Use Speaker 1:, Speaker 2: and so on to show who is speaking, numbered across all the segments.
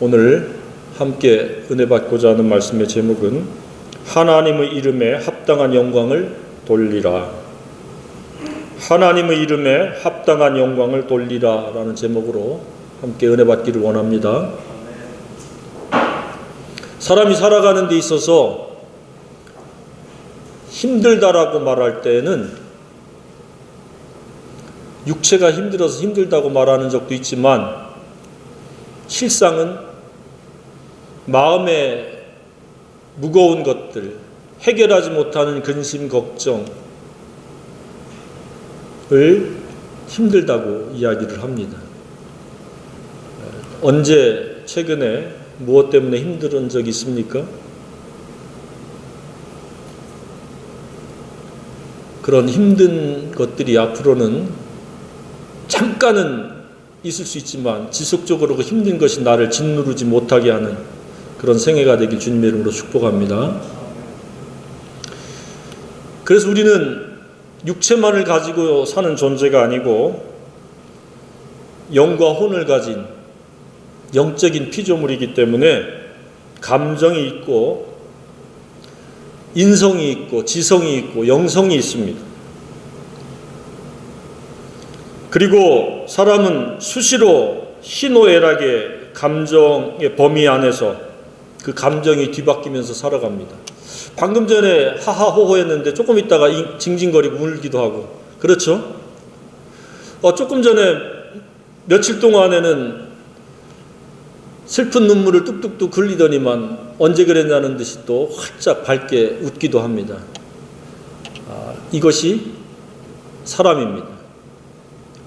Speaker 1: 오늘 함께 은혜 받고자 하는 말씀의 제목은 하나님의 이름에 합당한 영광을 돌리라. 하나님의 이름에 합당한 영광을 돌리라 라는 제목으로 함께 은혜 받기를 원합니다. 사람이 살아가는 데 있어서 힘들다라고 말할 때는 육체가 힘들어서 힘들다고 말하는 적도 있지만 실상은 마음에 무거운 것들, 해결하지 못하는 근심, 걱정을 힘들다고 이야기를 합니다. 언제 최근에 무엇 때문에 힘든 적이 있습니까? 그런 힘든 것들이 앞으로는 잠깐은 있을 수 있지만 지속적으로 그 힘든 것이 나를 짓누르지 못하게 하는 그런 생애가 되길 주님의 이름으로 축복합니다. 그래서 우리는 육체만을 가지고 사는 존재가 아니고 영과 혼을 가진 영적인 피조물이기 때문에 감정이 있고 인성이 있고 지성이 있고 영성이 있습니다. 그리고 사람은 수시로 희노애락의 감정의 범위 안에서 그 감정이 뒤바뀌면서 살아갑니다. 방금 전에 하하호호 했는데 조금 있다가 징징거리고 울기도 하고 그렇죠? 조금 전에 며칠 동안에는 슬픈 눈물을 뚝뚝뚝 흘리더니만 언제 그랬냐는 듯이 또 활짝 밝게 웃기도 합니다. 이것이 사람입니다.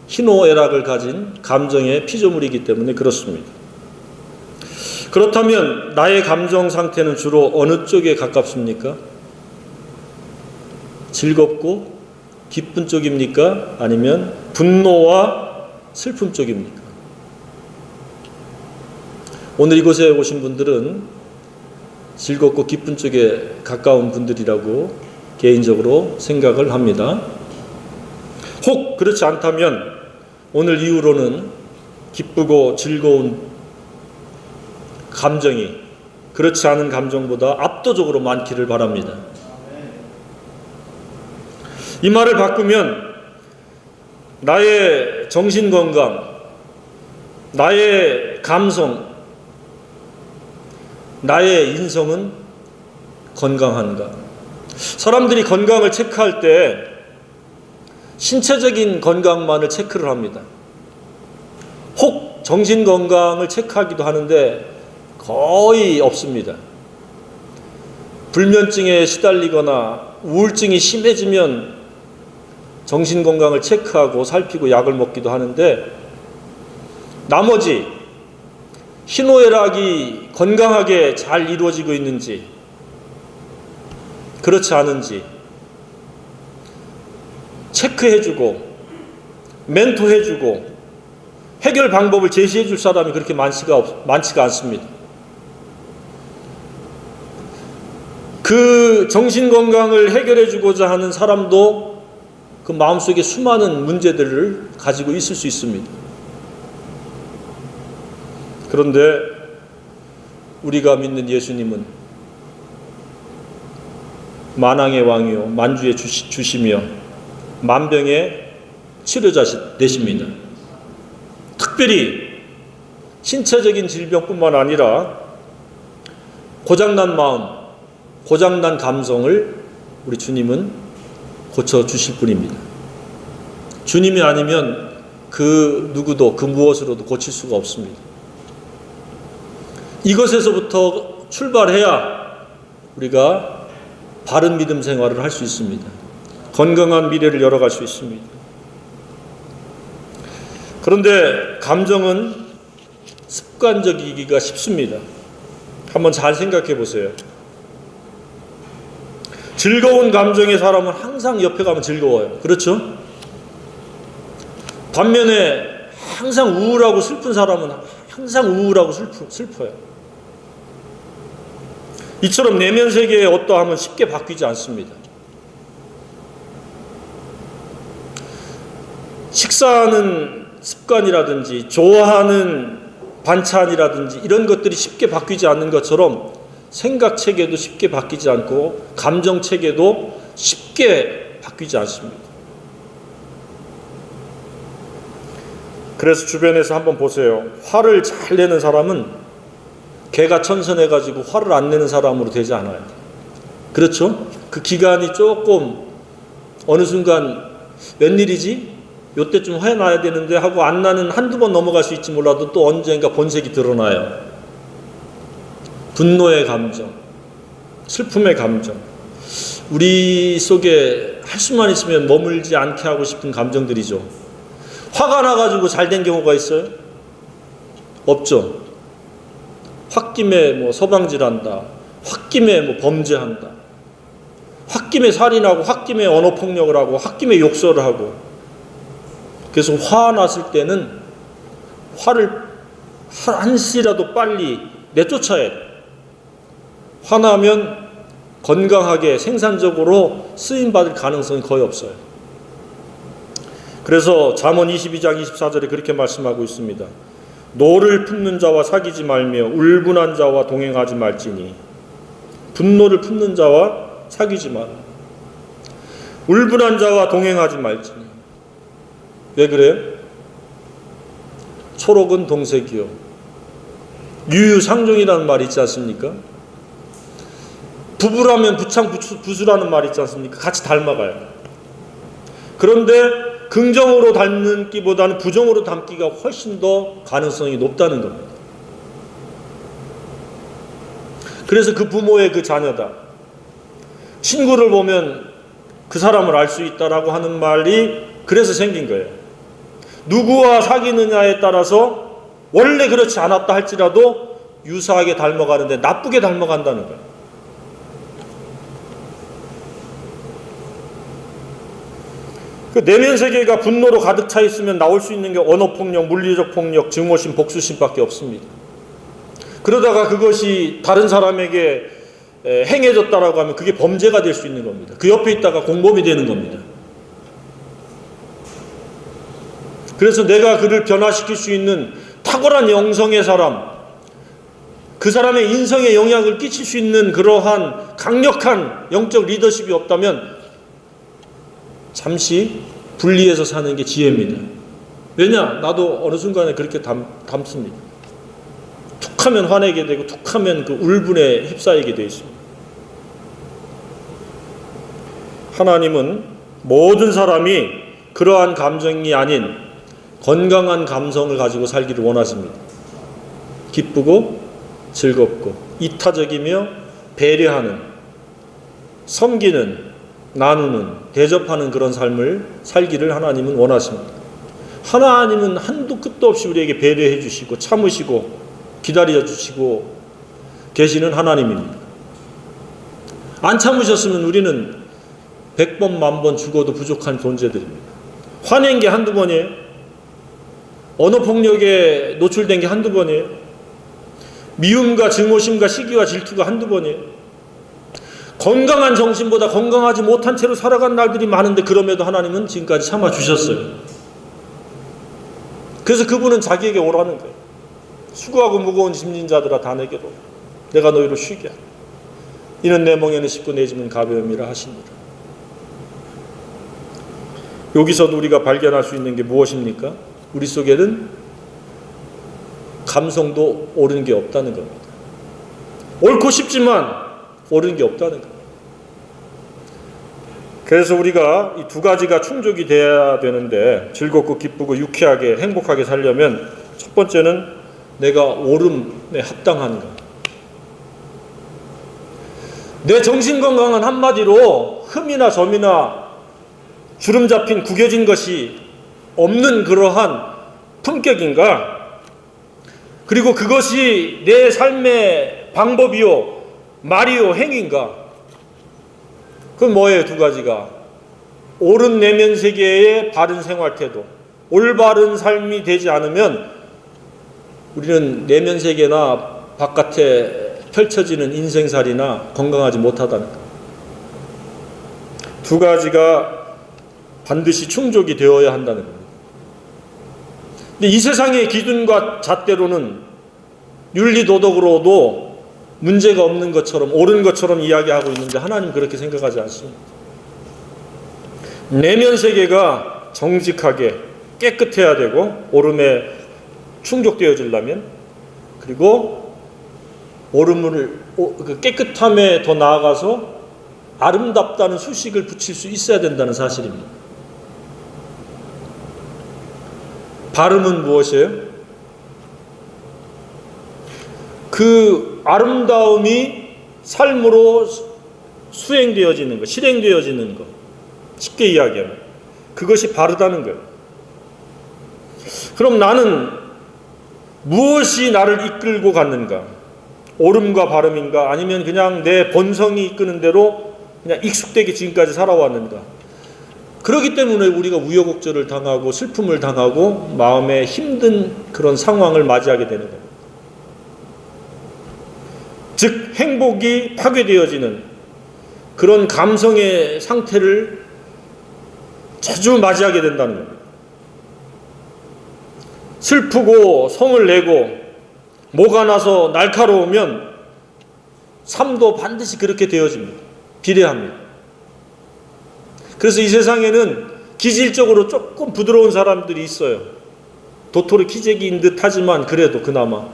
Speaker 1: 희노애락을 가진 감정의 피조물이기 때문에 그렇습니다. 그렇다면 나의 감정 상태는 주로 어느 쪽에 가깝습니까? 즐겁고 기쁜 쪽입니까? 아니면 분노와 슬픔 쪽입니까? 오늘 이곳에 오신 분들은 즐겁고 기쁜 쪽에 가까운 분들이라고 개인적으로 생각을 합니다. 혹 그렇지 않다면 오늘 이후로는 기쁘고 즐거운 감정이 그렇지 않은 감정보다 압도적으로 많기를 바랍니다. 이 말을 바꾸면 나의 정신건강, 나의 감성, 나의 인성은 건강한가? 사람들이 건강을 체크할 때 신체적인 건강만을 체크를 합니다. 혹 정신건강을 체크하기도 하는데 거의 없습니다. 불면증에 시달리거나 우울증이 심해지면 정신건강을 체크하고 살피고 약을 먹기도 하는데 나머지 희노애락이 건강하게 잘 이루어지고 있는지 그렇지 않은지 체크해주고 멘토해주고 해결 방법을 제시해줄 사람이 그렇게 많지가 않습니다. 그 정신건강을 해결해주고자 하는 사람도 그 마음속에 수많은 문제들을 가지고 있을 수 있습니다. 그런데 우리가 믿는 예수님은 만왕의 왕이요 만주의 주시며 만병의 치료자 되십니다. 특별히 신체적인 질병뿐만 아니라 고장난 마음, 고장난 감성을 우리 주님은 고쳐주실 분입니다. 주님이 아니면 그 누구도 그 무엇으로도 고칠 수가 없습니다. 이것에서부터 출발해야 우리가 바른 믿음 생활을 할 수 있습니다. 건강한 미래를 열어갈 수 있습니다. 그런데 감정은 습관적이기가 쉽습니다. 한번 잘 생각해 보세요. 즐거운 감정의 사람은 항상 옆에 가면 즐거워요. 그렇죠? 반면에 항상 우울하고 슬픈 사람은 항상 우울하고 슬퍼요. 이처럼 내면 세계의 어떠함은 쉽게 바뀌지 않습니다. 식사하는 습관이라든지 좋아하는 반찬이라든지 이런 것들이 쉽게 바뀌지 않는 것처럼 생각 체계도 쉽게 바뀌지 않고 감정 체계도 쉽게 바뀌지 않습니다. 그래서 주변에서 한번 보세요. 화를 잘 내는 사람은 개가 천선해가지고 화를 안 내는 사람으로 되지 않아요. 그렇죠? 그 기간이 조금 어느 순간 웬일이지? 요때쯤 화해나야 되는데 하고 안 나는 한두 번 넘어갈 수 있지 몰라도 또 언젠가 본색이 드러나요. 분노의 감정, 슬픔의 감정, 우리 속에 할 수만 있으면 머물지 않게 하고 싶은 감정들이죠. 화가 나가지고 잘 된 경우가 있어요? 없죠. 홧김에 뭐 서방질한다, 홧김에 뭐 범죄한다, 홧김에 살인하고, 홧김에 언어폭력을 하고, 홧김에 욕설을 하고. 그래서 화 났을 때는 화를 한시라도 빨리 내쫓아야 돼. 화나면 건강하게 생산적으로 쓰임받을 가능성이 거의 없어요. 그래서 잠언 22장 24절에 그렇게 말씀하고 있습니다. 노를 품는 자와 사귀지 말며 울분한 자와 동행하지 말지니. 분노를 품는 자와 사귀지 마라. 울분한 자와 동행하지 말지니. 왜 그래요? 초록은 동색이요 유유상종이라는 말이 있지 않습니까? 부부라면 부창부수라는 말이 있지 않습니까? 같이 닮아가요. 그런데 긍정으로 닮기보다는 부정으로 닮기가 훨씬 더 가능성이 높다는 겁니다. 그래서 그 부모의 그 자녀다, 친구를 보면 그 사람을 알 수 있다라고 하는 말이 그래서 생긴 거예요. 누구와 사귀느냐에 따라서 원래 그렇지 않았다 할지라도 유사하게 닮아가는데 나쁘게 닮아간다는 거예요. 그 내면 세계가 분노로 가득 차 있으면 나올 수 있는 게 언어폭력, 물리적 폭력, 증오심, 복수심밖에 없습니다. 그러다가 그것이 다른 사람에게 행해졌다라고 하면 그게 범죄가 될 수 있는 겁니다. 그 옆에 있다가 공범이 되는 겁니다. 그래서 내가 그를 변화시킬 수 있는 탁월한 영성의 사람, 그 사람의 인성에 영향을 끼칠 수 있는 그러한 강력한 영적 리더십이 없다면 잠시 분리해서 사는 게 지혜입니다. 왜냐? 나도 어느 순간에 그렇게 닮습니다. 툭하면 화내게 되고 툭하면 그 울분에 휩싸이게 되어 있습니다. 하나님은 모든 사람이 그러한 감정이 아닌 건강한 감성을 가지고 살기를 원하십니다. 기쁘고 즐겁고 이타적이며 배려하는, 섬기는, 나누는, 대접하는 그런 삶을 살기를 하나님은 원하십니다. 하나님은 한도 끝도 없이 우리에게 배려해 주시고 참으시고 기다려 주시고 계시는 하나님입니다. 안 참으셨으면 우리는 100번 만번 죽어도 부족한 존재들입니다. 화낸 게 한두 번이에요. 언어폭력에 노출된 게 한두 번이에요. 미움과 증오심과 시기와 질투가 한두 번이에요. 건강한 정신보다 건강하지 못한 채로 살아간 날들이 많은데 그럼에도 하나님은 지금까지 참아주셨어요. 그래서 그분은 자기에게 오라는 거예요. 수고하고 무거운 짐진 자들아 다 내게로 내가 너희를 쉬게 하라. 이는 내 멍에는 쉽고 내 짐은 가벼움이라 하시니라. 여기서도 우리가 발견할 수 있는 게 무엇입니까? 우리 속에는 감성도 옳은 게 없다는 겁니다. 옳고 싶지만 옳은 게 없다는 겁니다. 그래서 우리가 이 두 가지가 충족이 돼야 되는데 즐겁고 기쁘고 유쾌하게 행복하게 살려면 첫 번째는 내가 옳음에 합당한 것. 내 정신건강은 한마디로 흠이나 점이나 주름 잡힌 구겨진 것이 없는 그러한 품격인가? 그리고 그것이 내 삶의 방법이요 말이요 행인가? 그건 뭐예요? 두 가지가 옳은 내면 세계의 바른 생활 태도, 올바른 삶이 되지 않으면 우리는 내면 세계나 바깥에 펼쳐지는 인생살이나 건강하지 못하다는 것. 두 가지가 반드시 충족이 되어야 한다는 겁니다. 근데 이 세상의 기준과 잣대로는 윤리도덕으로도 문제가 없는 것처럼 옳은 것처럼 이야기하고 있는데 하나님 그렇게 생각하지 않습니다. 내면 세계가 정직하게 깨끗해야 되고 옳음에 충족되어지려면, 그리고 옳음을 그 깨끗함에 더 나아가서 아름답다는 수식을 붙일 수 있어야 된다는 사실입니다. 바름은 무엇이에요? 그 아름다움이 삶으로 수행되어지는 것, 실행되어지는 것, 쉽게 이야기하면 그것이 바르다는 거예요. 그럼 나는 무엇이 나를 이끌고 갔는가? 옳음과 바름인가? 아니면 그냥 내 본성이 이끄는 대로 그냥 익숙되게 지금까지 살아왔는가? 그렇기 때문에 우리가 우여곡절을 당하고 슬픔을 당하고 마음에 힘든 그런 상황을 맞이하게 되는 겁니다. 즉 행복이 파괴되어지는 그런 감성의 상태를 자주 맞이하게 된다는 겁니다. 슬프고 성을 내고 모가 나서 날카로우면 삶도 반드시 그렇게 되어집니다. 비례합니다. 그래서 이 세상에는 기질적으로 조금 부드러운 사람들이 있어요. 도토리 키재기인 듯 하지만 그래도 그나마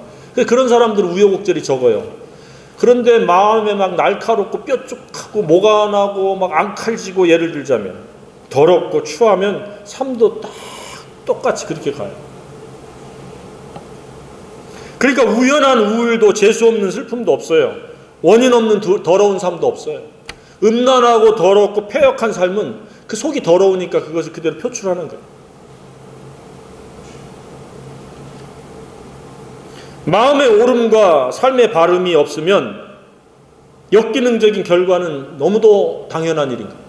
Speaker 1: 그런 사람들은 우여곡절이 적어요. 그런데 마음에 막 날카롭고 뾰족하고 모가 나고 막 앙칼지고, 예를 들자면 더럽고 추하면 삶도 딱 똑같이 그렇게 가요. 그러니까 우연한 우울도 재수 없는 슬픔도 없어요. 원인 없는 더러운 삶도 없어요. 음란하고 더럽고 폐역한 삶은 그 속이 더러우니까 그것을 그대로 표출하는 거예요. 마음의 옳음과 삶의 바름이 없으면 역기능적인 결과는 너무도 당연한 일인 거예요.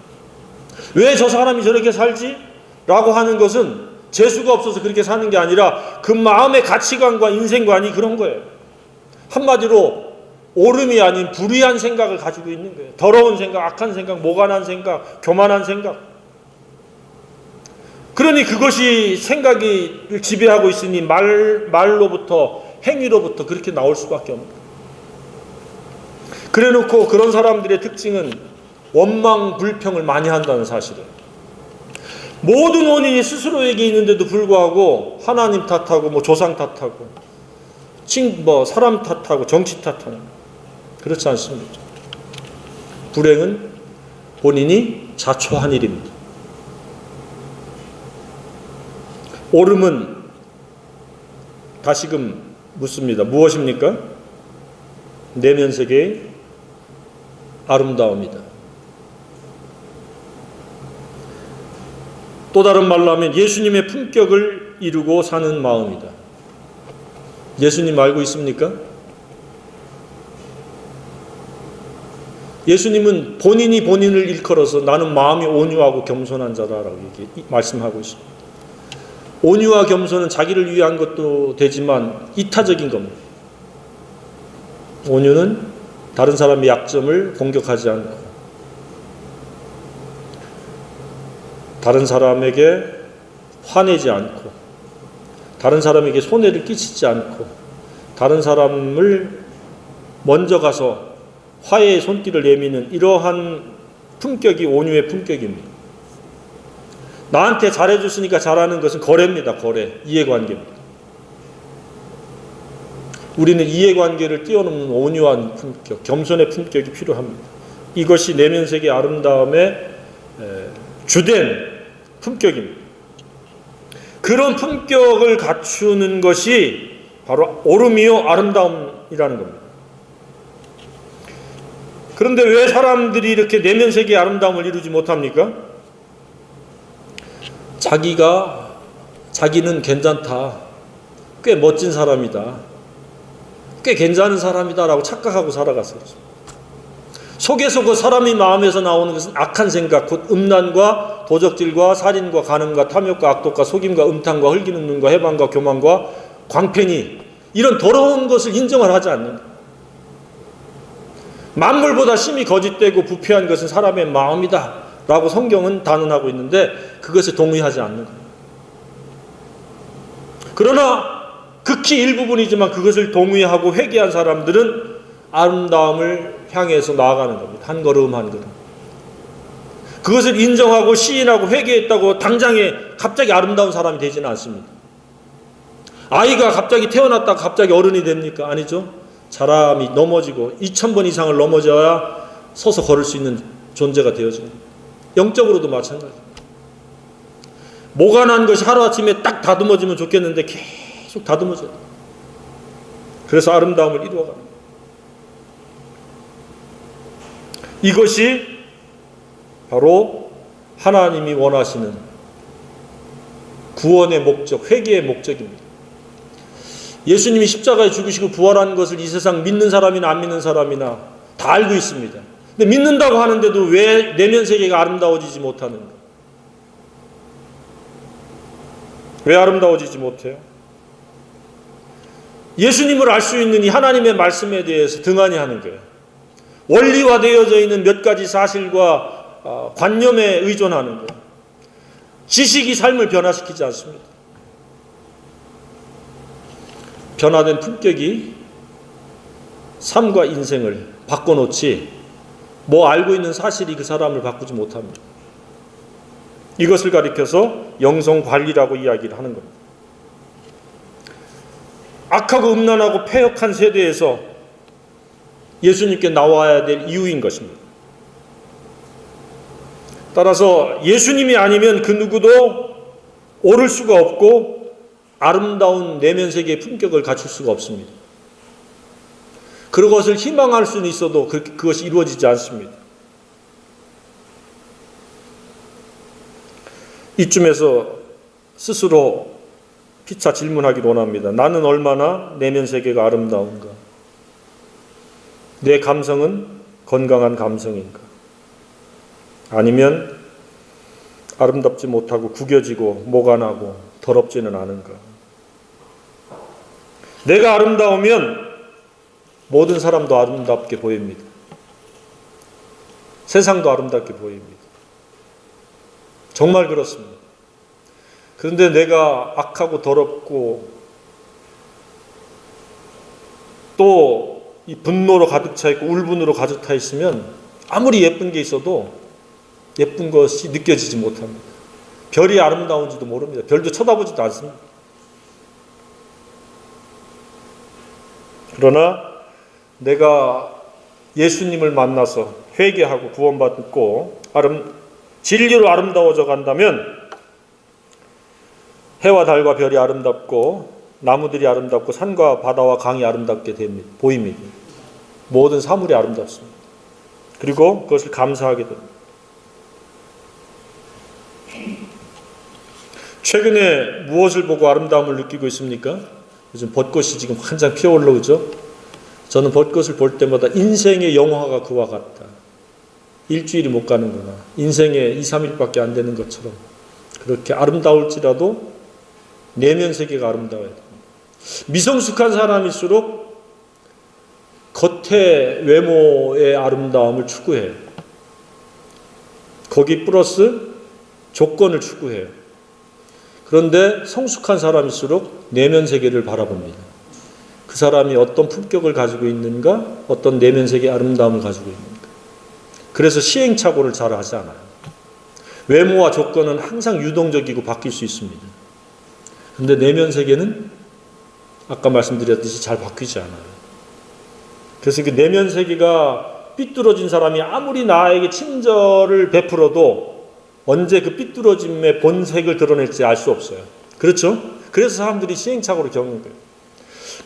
Speaker 1: 왜 저 사람이 저렇게 살지? 라고 하는 것은 재수가 없어서 그렇게 사는 게 아니라 그 마음의 가치관과 인생관이 그런 거예요. 한마디로 옳음이 아닌 불의한 생각을 가지고 있는 거예요. 더러운 생각, 악한 생각, 모간한 생각, 교만한 생각. 그러니 그것이 생각이 지배하고 있으니 말로부터 행위로부터 그렇게 나올 수밖에 없는 거예요. 그래놓고 그런 사람들의 특징은 원망, 불평을 많이 한다는 사실이에요. 모든 원인이 스스로에게 있는데도 불구하고 하나님 탓하고 조상 탓하고 사람 탓하고 정치 탓하는, 그렇지 않습니다. 불행은 본인이 자초한 일입니다. 옳음은 다시금 묻습니다. 무엇입니까? 내면 세계의 아름다움이다. 또 다른 말로 하면 예수님의 품격을 이루고 사는 마음이다. 예수님 알고 있습니까? 예수님은 본인이 본인을 일컬어서 나는 마음이 온유하고 겸손한 자다라고 말씀하고 있습니다. 온유와 겸손은 자기를 위한 것도 되지만 이타적인 겁니다. 온유는 다른 사람의 약점을 공격하지 않고, 다른 사람에게 화내지 않고, 다른 사람에게 손해를 끼치지 않고, 다른 사람을 먼저 가서 화해의 손길을 내미는 이러한 품격이 온유의 품격입니다. 나한테 잘해줬으니까 잘하는 것은 거래입니다. 거래, 이해관계입니다. 우리는 이해관계를 뛰어넘는 온유한 품격, 겸손의 품격이 필요합니다. 이것이 내면세계 아름다움의 주된 품격입니다. 그런 품격을 갖추는 것이 바로 옳음이요 아름다움이라는 겁니다. 그런데 왜 사람들이 이렇게 내면세계의 아름다움을 이루지 못합니까? 자기는 괜찮다, 꽤 멋진 사람이다, 꽤 괜찮은 사람이다 라고 착각하고 살아갔어요. 속에서 그 사람의 마음에서 나오는 것은 악한 생각, 곧 음란과 도적질과 살인과 간음과 탐욕과 악독과 속임과 음탕과 흘기는 눈과 해방과 교만과 광팬이, 이런 더러운 것을 인정을 하지 않는 거예요. 만물보다 심히 거짓되고 부패한 것은 사람의 마음이다 라고 성경은 단언하고 있는데 그것에 동의하지 않는 거예요. 그러나 극히 일부분이지만 그것을 동의하고 회개한 사람들은 아름다움을 향해서 나아가는 겁니다. 한 걸음 한 걸음. 그것을 인정하고 시인하고 회개했다고 당장에 갑자기 아름다운 사람이 되지는 않습니다. 아이가 갑자기 태어났다가 갑자기 어른이 됩니까? 아니죠. 사람이 넘어지고 2000번 이상을 넘어져야 서서 걸을 수 있는 존재가 되어집니다. 영적으로도 마찬가지입니다. 모가 난 것이 하루아침에 딱 다듬어지면 좋겠는데 계속 다듬어져요. 그래서 아름다움을 이루어갑니다. 이것이 바로 하나님이 원하시는 구원의 목적, 회개의 목적입니다. 예수님이 십자가에 죽으시고 부활한 것을 이 세상 믿는 사람이나 안 믿는 사람이나 다 알고 있습니다. 근데 믿는다고 하는데도 왜 내면 세계가 아름다워지지 못하는가? 왜 아름다워지지 못해요? 예수님을 알 수 있는 이 하나님의 말씀에 대해서 등한히 하는 거예요. 원리화되어져 있는 몇 가지 사실과 관념에 의존하는 거예요. 지식이 삶을 변화시키지 않습니다. 변화된 품격이 삶과 인생을 바꿔놓지 뭐 알고 있는 사실이 그 사람을 바꾸지 못합니다. 이것을 가리켜서 영성관리라고 이야기를 하는 겁니다. 악하고 음란하고 패역한 세대에서 예수님께 나와야 될 이유인 것입니다. 따라서 예수님이 아니면 그 누구도 오를 수가 없고 아름다운 내면 세계의 품격을 갖출 수가 없습니다. 그것을 희망할 수는 있어도 그것이 이루어지지 않습니다. 이쯤에서 스스로 피차 질문하기를 원합니다. 나는 얼마나 내면 세계가 아름다운가? 내 감성은 건강한 감성인가? 아니면 아름답지 못하고 구겨지고 모가 나고 더럽지는 않은가? 내가 아름다우면 모든 사람도 아름답게 보입니다. 세상도 아름답게 보입니다. 정말 그렇습니다. 그런데 내가 악하고 더럽고 또 이 분노로 가득 차 있고 울분으로 가득 차 있으면 아무리 예쁜 게 있어도 예쁜 것이 느껴지지 못합니다. 별이 아름다운지도 모릅니다. 별도 쳐다보지도 않습니다. 그러나 내가 예수님을 만나서 회개하고 구원받고 진리로 아름다워져 간다면 해와 달과 별이 아름답고 나무들이 아름답고 산과 바다와 강이 아름답게 보입니다. 모든 사물이 아름답습니다. 그리고 그것을 감사하게 됩니다. 최근에 무엇을 보고 아름다움을 느끼고 있습니까? 요즘 벚꽃이 지금 한창 피어 올라오죠. 저는 벚꽃을 볼 때마다 인생의 영화가 그와 같다. 일주일이 못 가는구나. 인생에 2, 3일밖에 안 되는 것처럼 그렇게 아름다울지라도 내면 세계가 아름다워야 됩니다. 미성숙한 사람일수록 겉의 외모의 아름다움을 추구해요. 거기 플러스 조건을 추구해요. 그런데 성숙한 사람일수록 내면 세계를 바라봅니다. 그 사람이 어떤 품격을 가지고 있는가, 어떤 내면 세계의 아름다움을 가지고 있는가. 그래서 시행착오를 잘 하지 않아요. 외모와 조건은 항상 유동적이고 바뀔 수 있습니다. 그런데 내면 세계는 아까 말씀드렸듯이 잘 바뀌지 않아요. 그래서 그 내면 세계가 삐뚤어진 사람이 아무리 나에게 친절을 베풀어도 언제 그 삐뚤어짐의 본색을 드러낼지 알 수 없어요. 그렇죠? 그래서 사람들이 시행착오를 겪는 거예요.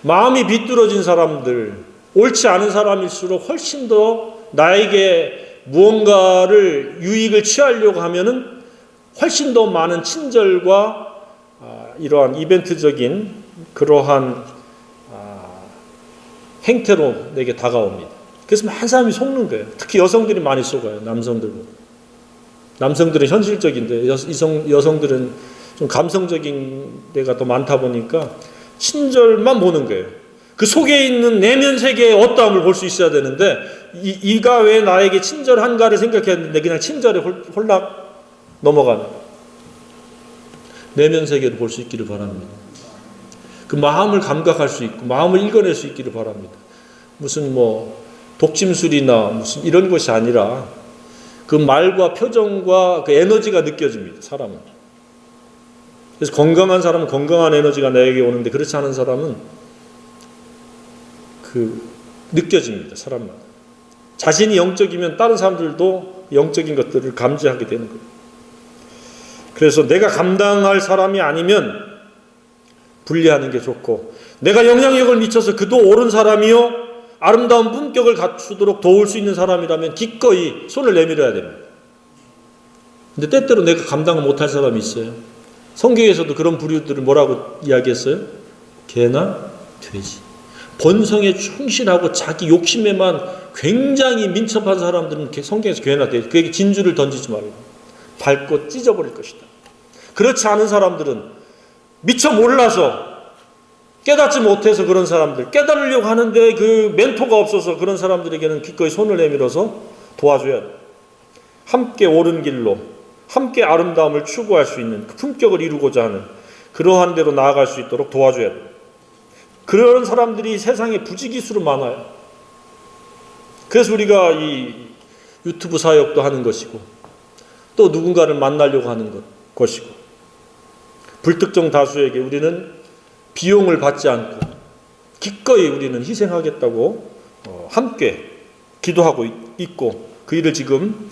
Speaker 1: 마음이 비뚤어진 사람들, 옳지 않은 사람일수록 훨씬 더 나에게 무언가를 유익을 취하려고 하면은 훨씬 더 많은 친절과 이러한 이벤트적인 그러한 행태로 내게 다가옵니다. 그래서 많은 사람이 속는 거예요. 특히 여성들이 많이 속아요. 남성들보다. 남성들은 현실적인데 여성들은 좀 감성적인 데가 더 많다 보니까 친절만 보는 거예요. 그 속에 있는 내면 세계의 어떠함을 볼 수 있어야 되는데 이가 왜 나에게 친절한가를 생각했는데 그냥 친절에 홀락 넘어가는 내면 세계를 볼 수 있기를 바랍니다. 그 마음을 감각할 수 있고 마음을 읽어낼 수 있기를 바랍니다. 무슨 독심술이나 무슨 이런 것이 아니라 그 말과 표정과 그 에너지가 느껴집니다. 사람은. 그래서 건강한 사람은 건강한 에너지가 나에게 오는데 그렇지 않은 사람은 느껴집니다. 사람마다. 자신이 영적이면 다른 사람들도 영적인 것들을 감지하게 되는 거예요. 그래서 내가 감당할 사람이 아니면 분리하는 게 좋고, 내가 영향력을 미쳐서 그도 옳은 사람이요 아름다운 품격을 갖추도록 도울 수 있는 사람이라면 기꺼이 손을 내밀어야 됩니다. 근데 때때로 내가 감당을 못할 사람이 있어요. 성경에서도 그런 부류들을 뭐라고 이야기했어요? 개나 돼지. 본성에 충실하고 자기 욕심에만 굉장히 민첩한 사람들은 성경에서 개나 돼지. 그에게 진주를 던지지 말고 밟고 찢어버릴 것이다. 그렇지 않은 사람들은 미처 몰라서 깨닫지 못해서 그런 사람들, 깨달으려고 하는데 그 멘토가 없어서 그런 사람들에게는 기꺼이 손을 내밀어서 도와줘야 돼. 함께 옳은 길로, 함께 아름다움을 추구할 수 있는 그 품격을 이루고자 하는 그러한 대로 나아갈 수 있도록 도와줘야 돼. 그런 사람들이 세상에 부지기수로 많아요. 그래서 우리가 이 유튜브 사역도 하는 것이고 또 누군가를 만나려고 하는 것이고, 불특정 다수에게 우리는 비용을 받지 않고 기꺼이 우리는 희생하겠다고 함께 기도하고 있고 그 일을 지금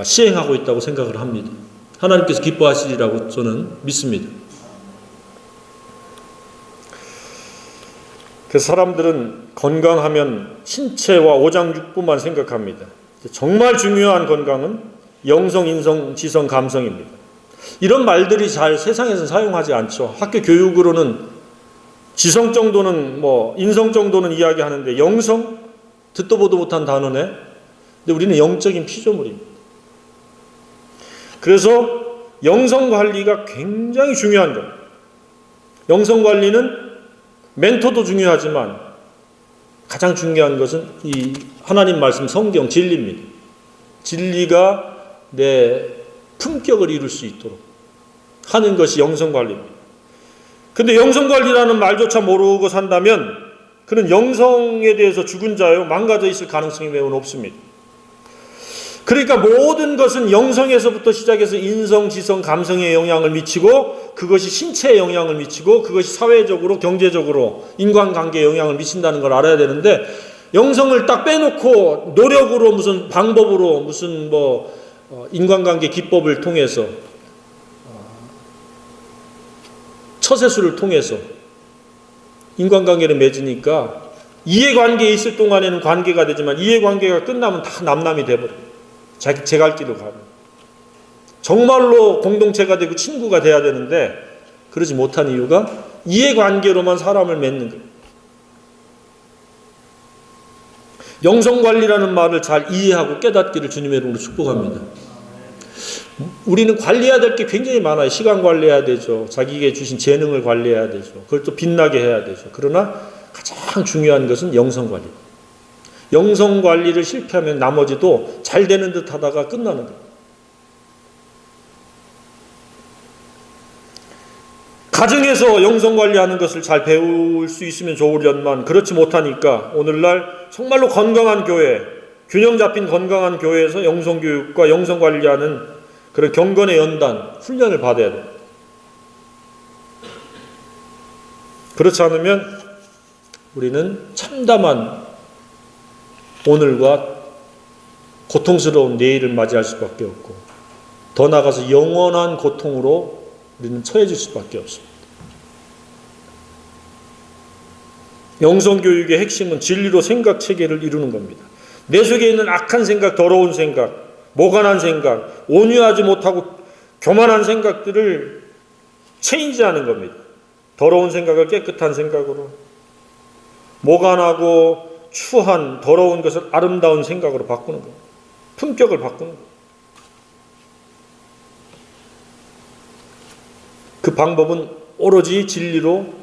Speaker 1: 시행하고 있다고 생각을 합니다. 하나님께서 기뻐하시리라고 저는 믿습니다. 그래서 사람들은 건강하면 신체와 오장육부만 생각합니다. 정말 중요한 건강은 영성, 인성, 지성, 감성입니다. 이런 말들이 잘 세상에서 사용하지 않죠. 학교 교육으로는 지성 정도는 인성 정도는 이야기하는데 영성? 듣도 보도 못한 단어네. 근데 우리는 영적인 피조물입니다. 그래서 영성 관리가 굉장히 중요한 겁니다. 영성 관리는 멘토도 중요하지만 가장 중요한 것은 이 하나님 말씀 성경 진리입니다. 진리가 내 품격을 이룰 수 있도록 하는 것이 영성관리입니다. 근데 영성관리라는 말조차 모르고 산다면 그는 영성에 대해서 죽은 자요 망가져 있을 가능성이 매우 높습니다. 그러니까 모든 것은 영성에서부터 시작해서 인성, 지성, 감성에 영향을 미치고 그것이 신체에 영향을 미치고 그것이 사회적으로 경제적으로 인간관계에 영향을 미친다는 걸 알아야 되는데, 영성을 딱 빼놓고 노력으로 무슨 방법으로 무슨 인간관계 기법을 통해서 처세술을 통해서 인간관계를 맺으니까 이해관계에 있을 동안에는 관계가 되지만 이해관계가 끝나면 다 남남이 돼버려요. 제 갈 길로 가는. 정말로 공동체가 되고 친구가 돼야 되는데 그러지 못한 이유가 이해관계로만 사람을 맺는 거예요. 영성관리라는 말을 잘 이해하고 깨닫기를 주님의 이름으로 축복합니다. 우리는 관리해야 될 게 굉장히 많아요. 시간 관리해야 되죠. 자기에게 주신 재능을 관리해야 되죠. 그걸 또 빛나게 해야 되죠. 그러나 가장 중요한 것은 영성관리. 영성관리를 실패하면 나머지도 잘 되는 듯 하다가 끝나는 거예요. 가정에서 영성관리하는 것을 잘 배울 수 있으면 좋으련만 그렇지 못하니까 오늘날 정말로 건강한 교회, 균형 잡힌 건강한 교회에서 영성교육과 영성관리하는 그런 경건의 연단, 훈련을 받아야 돼요. 그렇지 않으면 우리는 참담한 오늘과 고통스러운 내일을 맞이할 수밖에 없고 더 나아가서 영원한 고통으로 우리는 처해질 수밖에 없습니다. 영성교육의 핵심은 진리로 생각체계를 이루는 겁니다. 내 속에 있는 악한 생각, 더러운 생각, 모간한 생각, 온유하지 못하고 교만한 생각들을 체인지하는 겁니다. 더러운 생각을 깨끗한 생각으로, 모간하고 추한 더러운 것을 아름다운 생각으로 바꾸는 겁니다. 품격을 바꾸는 겁니다. 그 방법은 오로지 진리로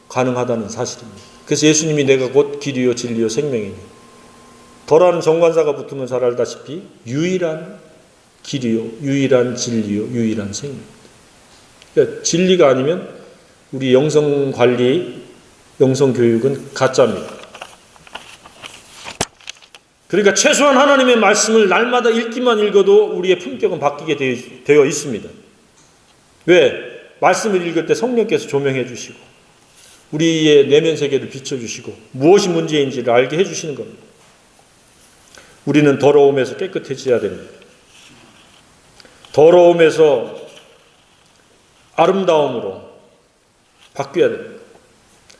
Speaker 1: 가능하다는 사실입니다. 그래서 예수님이 내가 곧 길이요 진리요 생명이니, 더라는 정관사가 붙으면 잘 알다시피 유일한 길이요, 유일한 진리요, 유일한 생명입니다. 그러니까 진리가 아니면 우리 영성관리 영성교육은 가짜입니다. 그러니까 최소한 하나님의 말씀을 날마다 읽기만 읽어도 우리의 품격은 바뀌게 되어 있습니다. 왜? 말씀을 읽을 때 성령께서 조명해 주시고 우리의 내면 세계를 비춰주시고 무엇이 문제인지를 알게 해주시는 겁니다. 우리는 더러움에서 깨끗해져야 됩니다. 더러움에서 아름다움으로 바뀌어야 됩니다.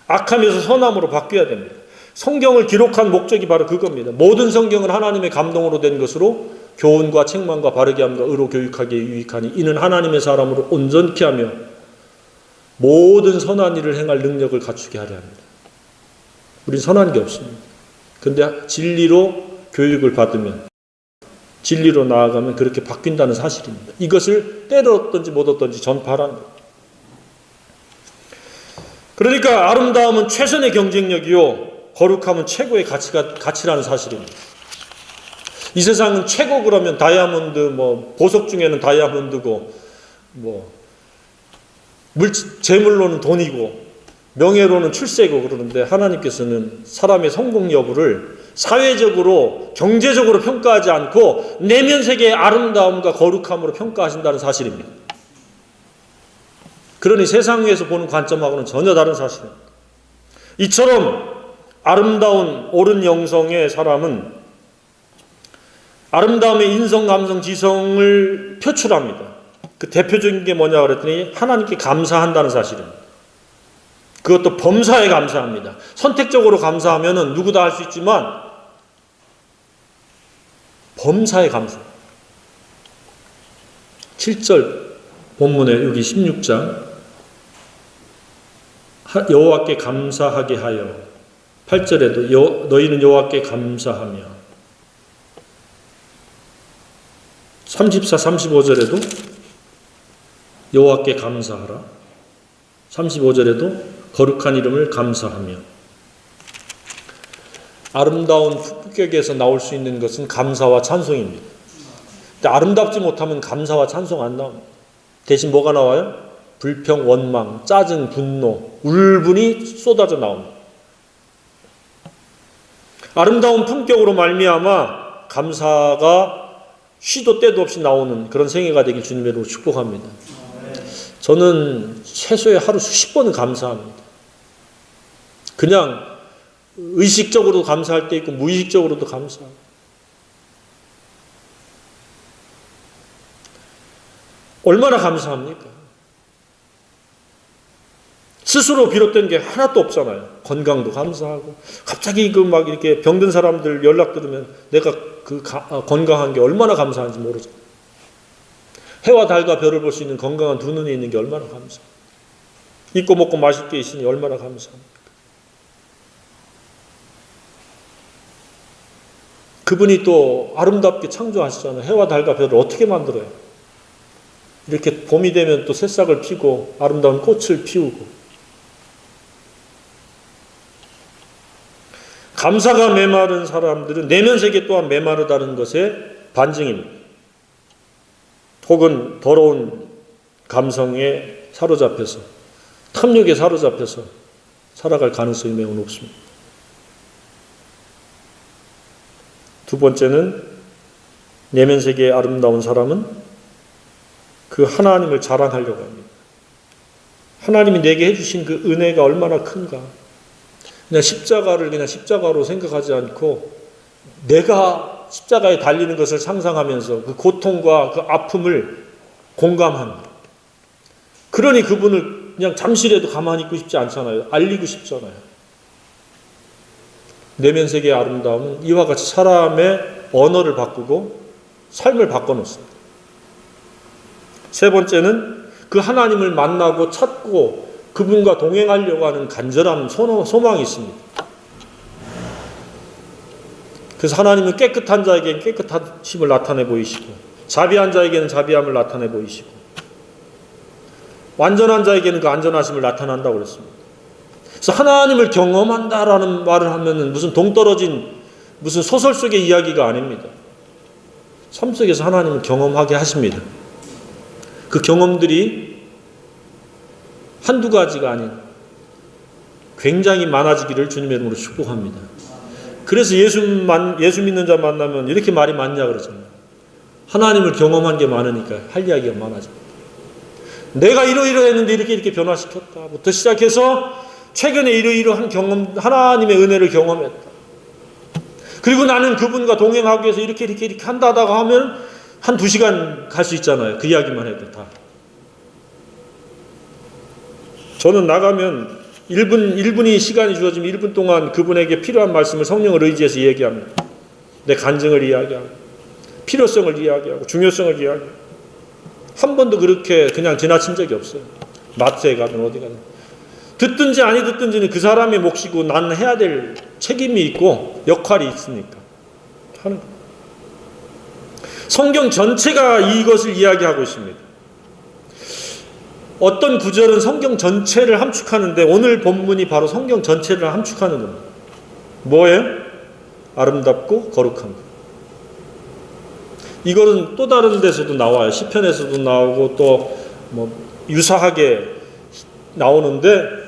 Speaker 1: 악함에서 선함으로 바뀌어야 됩니다. 성경을 기록한 목적이 바로 그겁니다. 모든 성경은 하나님의 감동으로 된 것으로 교훈과 책망과 바르게 함과 의로 교육하기에 유익하니 이는 하나님의 사람으로 온전케 하며 모든 선한 일을 행할 능력을 갖추게 하려 합니다. 우린 선한 게 없습니다. 근데 진리로 교육을 받으면 진리로 나아가면 그렇게 바뀐다는 사실입니다. 이것을 때려 얻든지 못 얻든지 전파하라는 거예요. 그러니까 아름다움은 최선의 경쟁력이요 거룩함은 최고의 가치라는 사실입니다. 이 세상은 최고 그러면 다이아몬드, 보석 중에는 다이아몬드고, 재물로는 돈이고, 명예로는 출세고 그러는데 하나님께서는 사람의 성공 여부를 사회적으로, 경제적으로 평가하지 않고 내면 세계의 아름다움과 거룩함으로 평가하신다는 사실입니다. 그러니 세상에서 보는 관점하고는 전혀 다른 사실입니다. 이처럼 아름다운 옳은 영성의 사람은 아름다움의 인성, 감성, 지성을 표출합니다. 그 대표적인 게 뭐냐 그랬더니 하나님께 감사한다는 사실입니다. 그것도 범사에 감사합니다. 선택적으로 감사하면은 누구도 할 수 있지만 범사에 감사. 7절 본문에 여기 16장 여호와께 감사하게 하여 8절에도 너희는 여호와께 감사하며 34, 35절에도 여호와께 감사하라 35절에도 거룩한 이름을 감사하며 아름다운 품격에서 나올 수 있는 것은 감사와 찬송입니다. 근데 아름답지 못하면 감사와 찬송 안 나옵니다. 대신 뭐가 나와요? 불평, 원망, 짜증, 분노, 울분이 쏟아져 나옵니다. 아름다운 품격으로 말미암아 감사가 시도 때도 없이 나오는 그런 생애가 되길 주님으로 축복합니다. 저는 최소에 하루 수십 번은 감사합니다. 그냥 의식적으로도 감사할 때 있고 무의식적으로도 감사하고 얼마나 감사합니까? 스스로 비롯된 게 하나도 없잖아요. 건강도 감사하고 갑자기 막 이렇게 병든 사람들 연락 들으면 내가 건강한 게 얼마나 감사한지 모르잖아요. 해와 달과 별을 볼 수 있는 건강한 두 눈이 있는 게 얼마나 감사합니까? 입고 먹고 마실 게 있으니 얼마나 감사합니까? 그분이 또 아름답게 창조하시잖아요. 해와 달과 별을 어떻게 만들어요? 이렇게 봄이 되면 또 새싹을 피고 아름다운 꽃을 피우고 감사가 메마른 사람들은 내면 세계 또한 메마르다는 것의 반증입니다. 혹은 더러운 감성에 사로잡혀서 탐욕에 사로잡혀서 살아갈 가능성이 매우 높습니다. 두 번째는 내면 세계의 아름다운 사람은 그 하나님을 자랑하려고 합니다. 하나님이 내게 해주신 그 은혜가 얼마나 큰가. 그냥 십자가를 그냥 십자가로 생각하지 않고 내가 십자가에 달리는 것을 상상하면서 그 고통과 그 아픔을 공감합니다. 그러니 그분을 그냥 잠시라도 가만히 있고 싶지 않잖아요. 알리고 싶잖아요. 내면 세계의 아름다움은 이와 같이 사람의 언어를 바꾸고 삶을 바꿔놓습니다. 세 번째는 그 하나님을 만나고 찾고 그분과 동행하려고 하는 간절한 소망이 있습니다. 그래서 하나님은 깨끗한 자에게는 깨끗하심을 나타내 보이시고 자비한 자에게는 자비함을 나타내 보이시고 완전한 자에게는 그 안전하심을 나타난다고 그랬습니다. 그래서 하나님을 경험한다라는 말을 하면은 무슨 동떨어진 무슨 소설 속의 이야기가 아닙니다. 삶 속에서 하나님을 경험하게 하십니다. 그 경험들이 한두 가지가 아닌 굉장히 많아지기를 주님의 이름으로 축복합니다. 그래서 예수 믿는 자 만나면 이렇게 말이 많냐 그러잖아요. 하나님을 경험한 게 많으니까 할 이야기가 많아집니다. 내가 이러이러했는데 이렇게 변화시켰다부터 시작해서 최근에 이러이러한 경험, 하나님의 은혜를 경험했다. 그리고 나는 그분과 동행하기 위해서 이렇게 한다다가 하면 한 2시간 갈 수 있잖아요. 그 이야기만 해도 다. 저는 나가면 1분이 시간이 주어지면 1분 동안 그분에게 필요한 말씀을 성령을 의지해서 얘기합니다. 내 간증을 이야기하고 필요성을 이야기하고 중요성을 이야기하고 한 번도 그렇게 그냥 지나친 적이 없어요. 마트에 가든 어디 가든. 듣든지 아니 듣든지는 그 사람의 몫이고 나는 해야 될 책임이 있고 역할이 있으니까 하는 거예요. 성경 전체가 이것을 이야기하고 있습니다. 어떤 구절은 성경 전체를 함축하는데 오늘 본문이 바로 성경 전체를 함축하는 겁니다. 뭐예요? 아름답고 거룩한 것. 이거는 또 다른 데서도 나와요. 시편에서도 나오고 또 뭐 유사하게 나오는데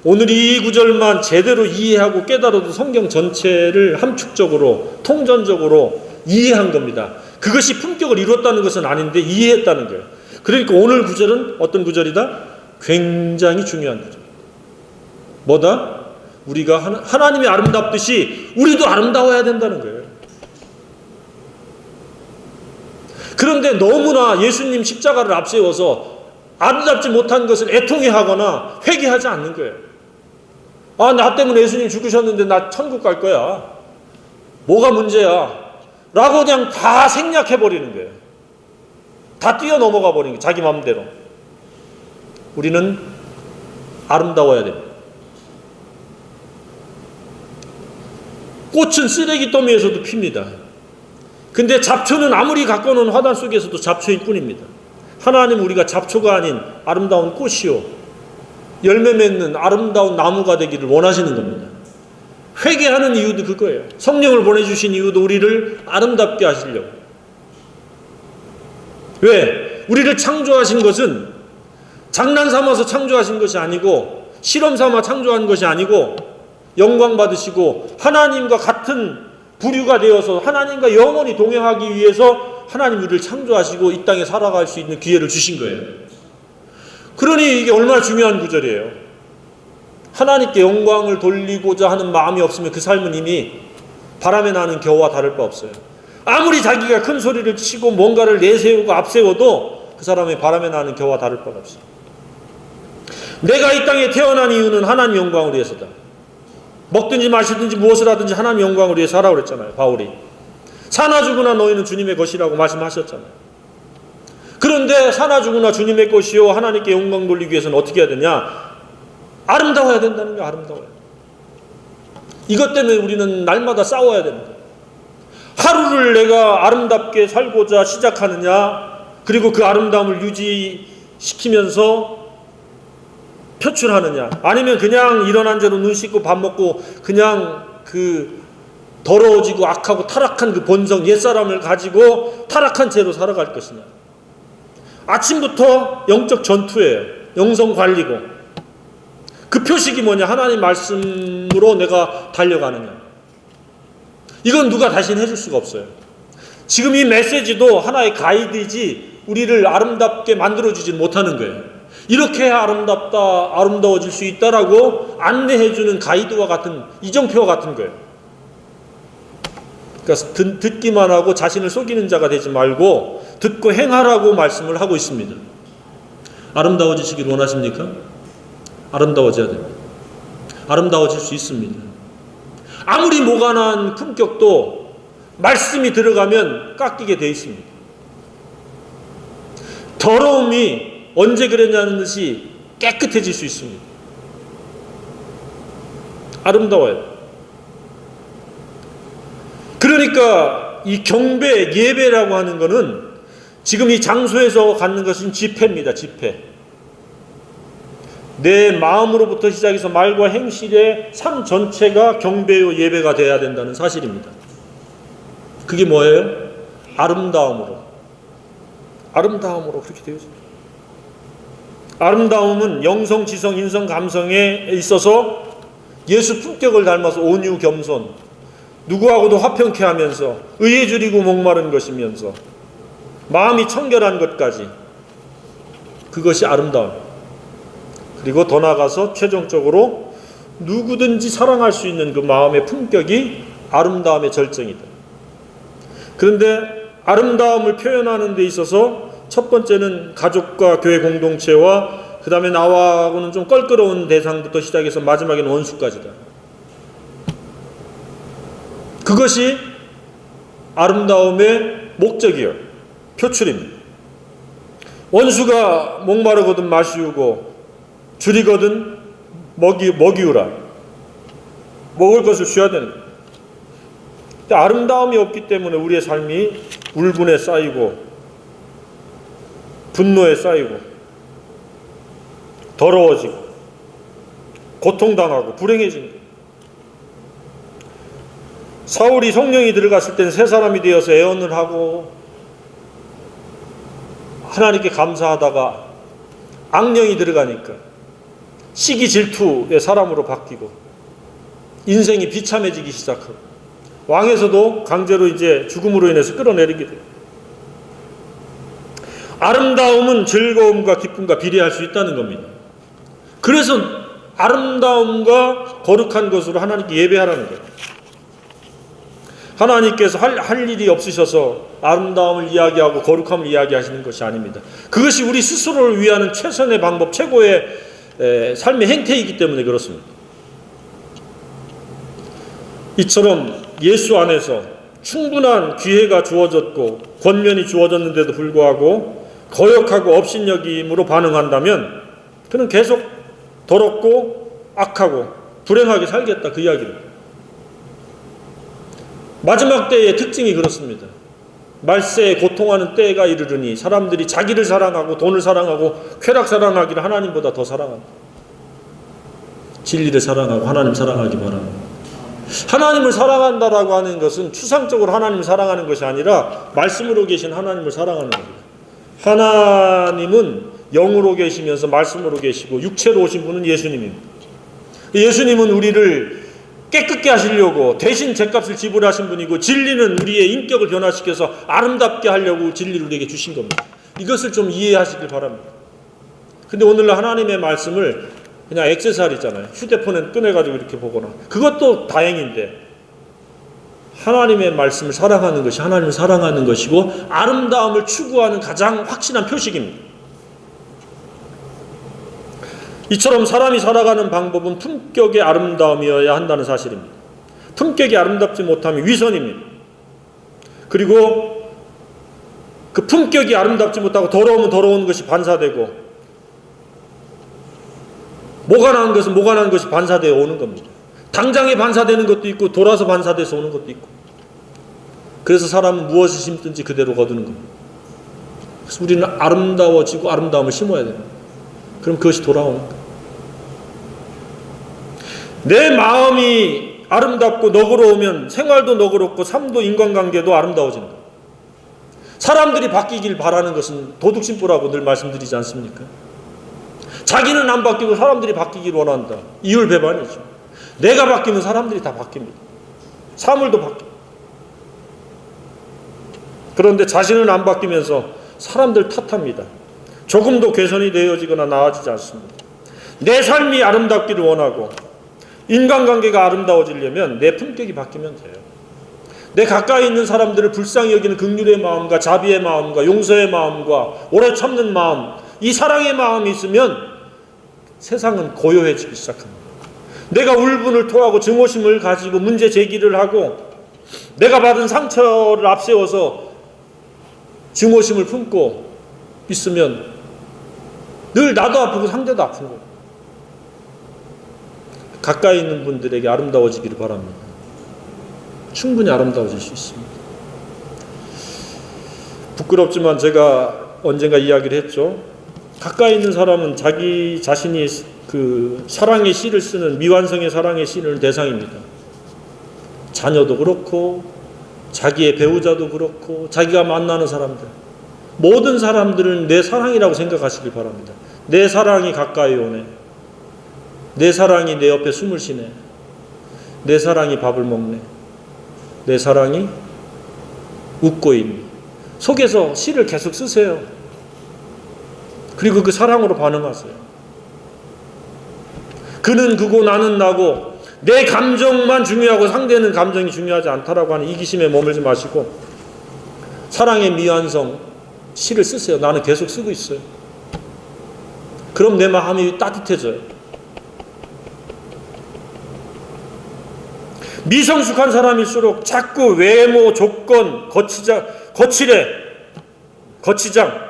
Speaker 1: 오늘 이 구절만 제대로 이해하고 깨달아도 성경 전체를 함축적으로 통전적으로 이해한 겁니다. 그것이 품격을 이뤘다는 것은 아닌데 이해했다는 거예요. 그러니까 오늘 구절은 어떤 구절이다? 굉장히 중요한 구절. 뭐다? 우리가 하나님이 아름답듯이 우리도 아름다워야 된다는 거예요. 그런데 너무나 예수님 십자가를 앞세워서 아름답지 못한 것을 애통해하거나 회개하지 않는 거예요. 아, 나 때문에 예수님 죽으셨는데 나 천국 갈 거야. 뭐가 문제야? 라고 그냥 다 생략해버리는 거예요. 다 뛰어넘어가 버리는 거예요. 자기 마음대로. 우리는 아름다워야 됩니다. 꽃은 쓰레기더미에서도 핍니다. 근데 잡초는 아무리 가꿔놓은 화단 속에서도 잡초일 뿐입니다. 하나님은 우리가 잡초가 아닌 아름다운 꽃이요 열매 맺는 아름다운 나무가 되기를 원하시는 겁니다. 회개하는 이유도 그거예요. 성령을 보내주신 이유도 우리를 아름답게 하시려고. 왜? 우리를 창조하신 것은 장난 삼아서 창조하신 것이 아니고 실험 삼아 창조한 것이 아니고 영광 받으시고 하나님과 같은 부류가 되어서 하나님과 영원히 동행하기 위해서 하나님 우리를 창조하시고 이 땅에 살아갈 수 있는 기회를 주신 거예요. 그러니 이게 얼마나 중요한 구절이에요. 하나님께 영광을 돌리고자 하는 마음이 없으면 그 삶은 이미 바람에 나는 겨와 다를 바 없어요. 아무리 자기가 큰 소리를 치고 뭔가를 내세우고 앞세워도 그 사람의 바람에 나는 겨와 다를 바가 없어요. 내가 이 땅에 태어난 이유는 하나님 영광을 위해서다. 먹든지 마시든지 무엇을 하든지 하나님 영광을 위해서 하라고 그랬잖아요. 바울이. 사나 죽으나 너희는 주님의 것이라고 말씀하셨잖아요. 그런데 사나 죽으나 주님의 것이요 하나님께 영광 돌리기 위해서는 어떻게 해야 되냐? 아름다워야 된다는 거예요. 아름다워야. 이것 때문에 우리는 날마다 싸워야 됩니다. 하루를 내가 아름답게 살고자 시작하느냐, 그리고 그 아름다움을 유지시키면서 표출하느냐, 아니면 그냥 일어난 채로 눈 씻고 밥 먹고 그냥 그 더러워지고 악하고 타락한 그 본성 옛사람을 가지고 타락한 채로 살아갈 것이냐. 아침부터 영적 전투예요. 영성 관리고. 그 표식이 뭐냐? 하나님 말씀으로 내가 달려가느냐. 이건 누가 다시는 해줄 수가 없어요. 지금 이 메시지도 하나의 가이드이지 우리를 아름답게 만들어주지 못하는 거예요. 이렇게 해야 아름다워질 수 있다라고 안내해주는 가이드와 같은 이정표와 같은 거예요. 그러니까 듣기만 하고 자신을 속이는 자가 되지 말고 듣고 행하라고 말씀을 하고 있습니다. 아름다워지시길 원하십니까? 아름다워져야 됩니다. 아름다워질 수 있습니다. 아무리 모간한 품격도 말씀이 들어가면 깎이게 돼 있습니다. 더러움이 언제 그랬냐는 듯이 깨끗해질 수 있습니다. 아름다워요. 그러니까 이 경배, 예배라고 하는 것은 지금 이 장소에서 갖는 것은 집회입니다. 집회. 내 마음으로부터 시작해서 말과 행실의 삶 전체가 경배요 예배가 돼야 된다는 사실입니다. 그게 뭐예요? 아름다움으로. 아름다움으로 그렇게 되어 있습니다. 아름다움은 영성, 지성, 인성, 감성에 있어서 예수 품격을 닮아서 온유 겸손, 누구하고도 화평케 하면서 의에 줄이고 목마른 것이면서 마음이 청결한 것까지, 그것이 아름다움. 그리고 더 나아가서 최종적으로 누구든지 사랑할 수 있는 그 마음의 품격이 아름다움의 절정이다. 그런데 아름다움을 표현하는 데 있어서 첫 번째는 가족과 교회 공동체와 그 다음에 나와하고는 좀 껄끄러운 대상부터 시작해서 마지막에는 원수까지다. 그것이 아름다움의 목적이요, 표출입니다. 원수가 목마르거든 마시우고 줄이거든 먹이우라. 먹을 것을 줘야 되는 거예요. 아름다움이 없기 때문에 우리의 삶이 울분에 쌓이고 분노에 쌓이고 더러워지고 고통당하고 불행해지는 거예요. 사울이 성령이 들어갔을 때는 새 사람이 되어서 애언을 하고 하나님께 감사하다가 악령이 들어가니까 시기 질투의 사람으로 바뀌고 인생이 비참해지기 시작하고 왕에서도 강제로 이제 죽음으로 인해서 끌어내리게 돼요. 아름다움은 즐거움과 기쁨과 비례할 수 있다는 겁니다. 그래서 아름다움과 거룩한 것으로 하나님께 예배하라는 거예요. 하나님께서 할 일이 없으셔서 아름다움을 이야기하고 거룩함을 이야기하시는 것이 아닙니다. 그것이 우리 스스로를 위하는 최선의 방법, 최고의 삶의 행태이기 때문에 그렇습니다. 이처럼 예수 안에서 충분한 기회가 주어졌고 권면이 주어졌는데도 불구하고 거역하고 업신여김으로 반응한다면 그는 계속 더럽고 악하고 불행하게 살겠다, 그 이야기입니다. 마지막 때의 특징이 그렇습니다. 말세에 고통하는 때가 이르르니 사람들이 자기를 사랑하고 돈을 사랑하고 쾌락 사랑하기를 하나님보다 더 사랑한다. 진리를 사랑하고 하나님 사랑하기 바랍니다. 하나님을 사랑한다라고 하는 것은 추상적으로 하나님을 사랑하는 것이 아니라 말씀으로 계신 하나님을 사랑하는 겁니다. 하나님은 영으로 계시면서 말씀으로 계시고 육체로 오신 분은 예수님입니다. 예수님은 우리를 깨끗게 하시려고 대신 죗값을 지불하신 분이고, 진리는 우리의 인격을 변화시켜서 아름답게 하려고 진리를 우리에게 주신 겁니다. 이것을 좀 이해하시길 바랍니다. 근데 오늘날 하나님의 말씀을 그냥 액세서리잖아요. 휴대폰에 꺼내가지고 이렇게 보거나, 그것도 다행인데 하나님의 말씀을 사랑하는 것이 하나님을 사랑하는 것이고 아름다움을 추구하는 가장 확실한 표식입니다. 이처럼 사람이 살아가는 방법은 품격의 아름다움이어야 한다는 사실입니다. 품격이 아름답지 못하면 위선입니다. 그리고 그 품격이 아름답지 못하고 더러우면 더러운 것이 반사되고, 뭐가 나은 것은 뭐가 나은 것이 반사되어 오는 겁니다. 당장에 반사되는 것도 있고 돌아서 반사돼서 오는 것도 있고. 그래서 사람은 무엇을 심든지 그대로 거두는 겁니다. 그래서 우리는 아름다워지고 아름다움을 심어야 됩니다. 그럼 그것이 돌아오는 거예요. 내 마음이 아름답고 너그러우면 생활도 너그럽고 삶도 인간관계도 아름다워지는 거예요. 사람들이 바뀌길 바라는 것은 도둑심보라고 늘 말씀드리지 않습니까? 자기는 안 바뀌고 사람들이 바뀌길 원한다. 이율배반이죠. 내가 바뀌면 사람들이 다 바뀝니다. 사물도 바뀝니다. 그런데 자신은 안 바뀌면서 사람들 탓합니다. 조금도 개선이 되어지거나 나아지지 않습니다. 내 삶이 아름답기를 원하고 인간관계가 아름다워지려면 내 품격이 바뀌면 돼요. 내 가까이 있는 사람들을 불쌍히 여기는 긍휼의 마음과 자비의 마음과 용서의 마음과 오래 참는 마음, 이 사랑의 마음이 있으면 세상은 고요해지기 시작합니다. 내가 울분을 토하고 증오심을 가지고 문제 제기를 하고 내가 받은 상처를 앞세워서 증오심을 품고 있으면 늘 나도 아프고 상대도 아픈 거예요. 가까이 있는 분들에게 아름다워지기를 바랍니다. 충분히 아름다워질 수 있습니다. 부끄럽지만 제가 언젠가 이야기를 했죠. 가까이 있는 사람은 자기 자신이 그 사랑의 시를 쓰는 미완성의 사랑의 시를 대상입니다. 자녀도 그렇고 자기의 배우자도 그렇고 자기가 만나는 사람들, 모든 사람들은 내 사랑이라고 생각하시길 바랍니다. 내 사랑이 가까이 오네. 내 사랑이 내 옆에 숨을 쉬네. 내 사랑이 밥을 먹네. 내 사랑이 웃고 있네. 속에서 시를 계속 쓰세요. 그리고 그 사랑으로 반응하세요. 그는 그고 나는 나고 내 감정만 중요하고 상대는 감정이 중요하지 않다라고 하는 이기심에 머물지 마시고 사랑의 미완성 시를 쓰세요. 나는 계속 쓰고 있어요. 그럼 내 마음이 따뜻해져요. 미성숙한 사람일수록 자꾸 외모, 조건, 거치장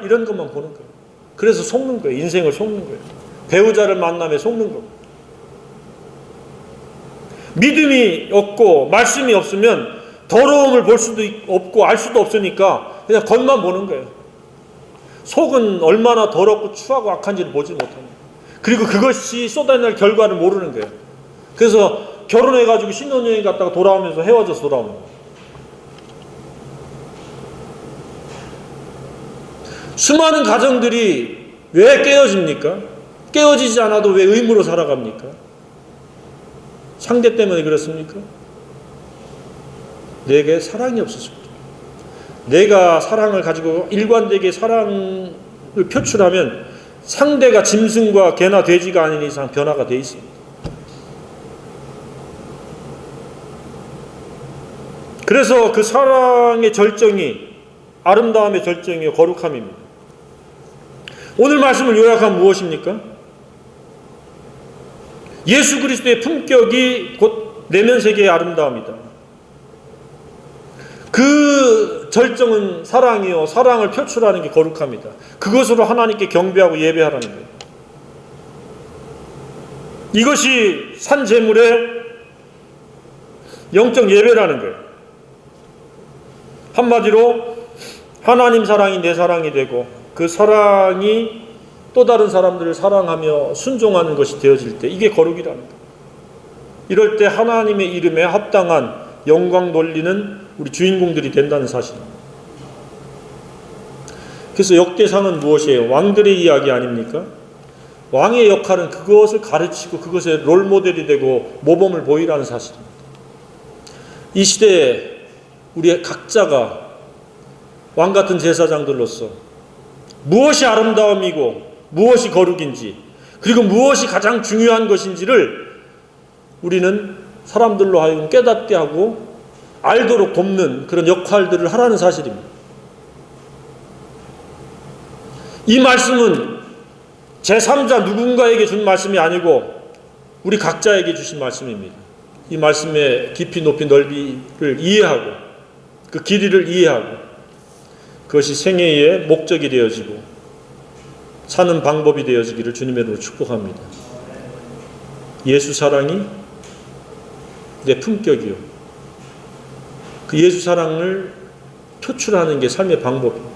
Speaker 1: 이런 것만 보는 거예요. 그래서 속는 거예요. 인생을 속는 거예요. 배우자를 만나며 속는 거예요. 믿음이 없고 말씀이 없으면 더러움을 볼 수도 없고 알 수도 없으니까 그냥 겉만 보는 거예요. 속은 얼마나 더럽고 추하고 악한지를 보지 못합니다. 그리고 그것이 쏟아낼 결과를 모르는 거예요. 그래서 결혼해가지고 신혼여행 갔다가 돌아오면서 헤어져서 돌아오는 거예요. 수많은 가정들이 왜 깨어집니까? 깨어지지 않아도 왜 의무로 살아갑니까? 상대 때문에 그렇습니까? 내게 사랑이 없어서 내가 사랑을 가지고 일관되게 사랑을 표출하면 상대가 짐승과 개나 돼지가 아닌 이상 변화가 돼 있습니다. 그래서 그 사랑의 절정이 아름다움의 절정이요 거룩함입니다. 오늘 말씀을 요약하면 무엇입니까? 예수 그리스도의 품격이 곧 내면 세계의 아름다움이다. 그 절정은 사랑이요 사랑을 표출하는 게 거룩합니다. 그것으로 하나님께 경배하고 예배하라는 거예요. 이것이 산제물의 영적 예배라는 거예요. 한마디로 하나님 사랑이 내 사랑이 되고 그 사랑이 또 다른 사람들을 사랑하며 순종하는 것이 되어질 때 이게 거룩이라는 거예요. 이럴 때 하나님의 이름에 합당한 영광 돌리는 우리 주인공들이 된다는 사실입니다. 그래서 역대상은 무엇이에요? 왕들의 이야기 아닙니까? 왕의 역할은 그것을 가르치고 그것의 롤모델이 되고 모범을 보이라는 사실입니다. 이 시대에 우리 각자가 왕같은 제사장들로서 무엇이 아름다움이고 무엇이 거룩인지 그리고 무엇이 가장 중요한 것인지를 우리는 사람들로 하여금 깨닫게 하고 알도록 돕는 그런 역할들을 하라는 사실입니다. 이 말씀은 제3자 누군가에게 준 말씀이 아니고 우리 각자에게 주신 말씀입니다. 이 말씀의 깊이 높이 넓이를 이해하고 그 길이를 이해하고 그것이 생애의 목적이 되어지고 사는 방법이 되어지기를 주님의 이름으로 축복합니다. 예수 사랑이 내 품격이요. 그 예수 사랑을 표출하는 게 삶의 방법이에요.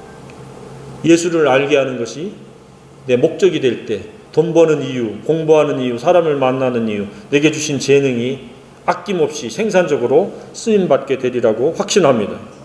Speaker 1: 예수를 알게 하는 것이 내 목적이 될 때 돈 버는 이유, 공부하는 이유, 사람을 만나는 이유, 내게 주신 재능이 아낌없이 생산적으로 쓰임받게 되리라고 확신합니다.